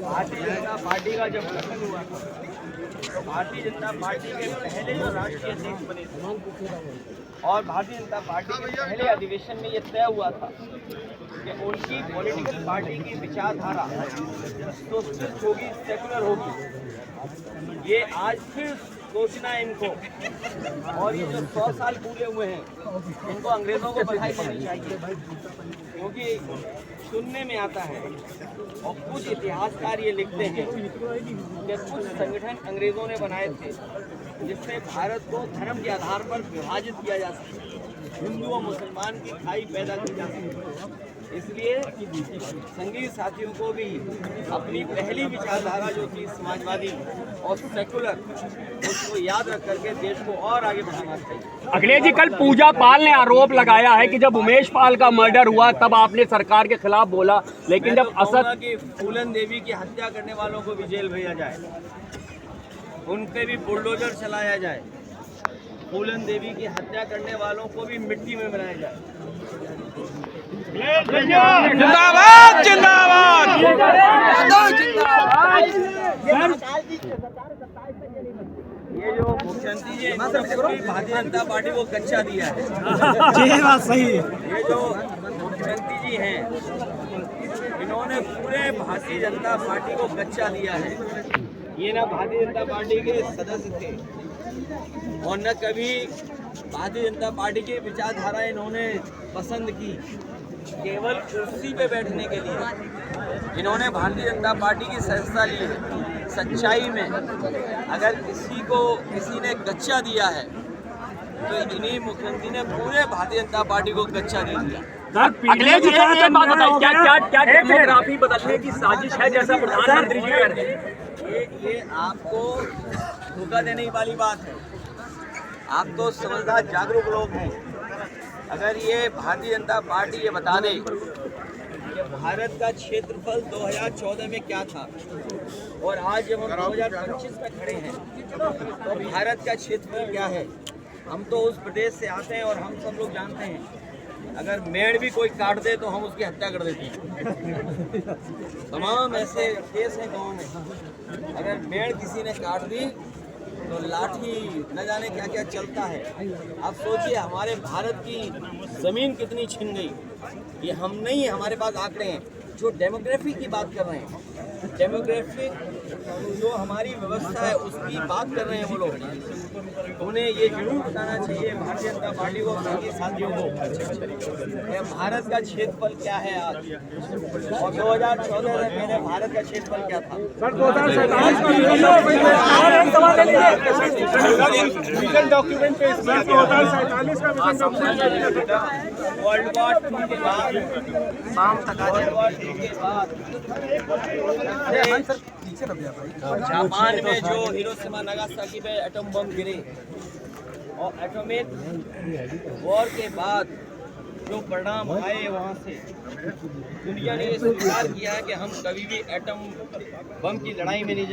Bharatiya Janata party का जब गठन हुआ था तो भारतीय जनता पार्टी के पहले जो राष्ट्रीय अध्यक्ष बने थे और भारतीय जनता पार्टी के पहले अधिवेशन में ये तय हुआ था कि उनकी पॉलिटिकल पार्टी की विचारधारा सोशलिस्ट होगी, सेकुलर होगी। ये आज फिर सोचना है इनको, और ये जो 100 साल पूरे हुए हैं इनको अंग्रेजों को बधाई देनी चाहिए, क्योंकि सुनने में आता है और कुछ इतिहासकार ये लिखते हैं कि कुछ संगठन अंग्रेजों ने बनाए थे जिससे भारत को धर्म के आधार पर विभाजित किया जा सके, हिंदू और मुसलमान की खाई पैदा की जा सके। इसलिए संघीय साथियों को भी अपनी पहली विचारधारा जो थी समाजवादी और सेकुलर, उसको याद रख करके देश को और आगे बढ़ाना चाहिए। अखिलेश जी, कल पूजा पाल ने आरोप लगाया है कि जब उमेश पाल का मर्डर हुआ तब आपने सरकार के खिलाफ बोला, लेकिन जब असद की फूलन देवी की हत्या करने वालों को भी जेल भेजा जाए, उन पे भी बुलडोजर चलाया जाए, फूलन देवी की हत्या करने वालों को भी मिट्टी में मिलाया जाए। जिंदाबाद जिंदाबाद। ये जो मुख्यमंत्री जी भारतीय जनता पार्टी को कच्चा दिया है, ये बात सही है। ये जो मुख्यमंत्री जी हैं इन्होंने पूरे भारतीय जनता पार्टी को कच्चा दिया है। ये ना भारतीय जनता पार्टी के सदस्य थे और न कभी भारतीय जनता पार्टी की विचारधारा इन्होंने पसंद की। केवल कुर्सी पे बैठने के लिए इन्होंने भारतीय जनता पार्टी की सदस्यता ली है। सच्चाई में अगर किसी ने कच्चा दिया है तो इन्हीं मुख्यमंत्री ने पूरे भारतीय जनता पार्टी को कच्चा दे दिया। अखिलेश जी, एक बात बताइए, क्या डेमोग्राफी बदलने की साजिश है जैसा प्रधानमंत्री जी कह रहे हैं? ये आपको धोखा देने वाली बात है। आप तो समझदार जागरूक लोग हैं। अगर ये भारतीय जनता पार्टी ये बता दे कि भारत का क्षेत्रफल 2014 में क्या था और आज जब हम 2025 में खड़े हैं तो भारत का क्षेत्रफल क्या है, हम तो उस प्रदेश से आते हैं और हम सब लोग जानते हैं अगर मेड़ भी कोई काट दे तो हम उसकी हत्या कर देते हैं। तमाम ऐसे केस हैं गाँव में, अगर मेड़ किसी ने काट दी तो लाठी न जाने क्या क्या चलता है। आप सोचिए हमारे भारत की ज़मीन कितनी छिन गई। ये हम नहीं, हमारे पास आंकड़े हैं। जो डेमोग्राफी की बात कर रहे हैं, डेमोग्राफिक जो हमारी व्यवस्था है उसकी बात कर रहे हैं वो लोग, उन्हें ये जरूर बताना चाहिए भारतीय जनता पार्टी को, उनके साथियों को, भारत का क्षेत्रफल क्या है आज और 2014 में पहले भारत का क्षेत्रफल क्या था। वर्ल्ड वॉर 2 के बाद जापान में जो हिरोशिमा नागासाकी पे एटम बम गिरे और एटॉमिक वॉर के बाद जो परिणाम आए वहाँ से दुनिया ने ये स्वीकार किया है कि हम कभी भी एटम बम की लड़ाई में नहीं जाएंगे।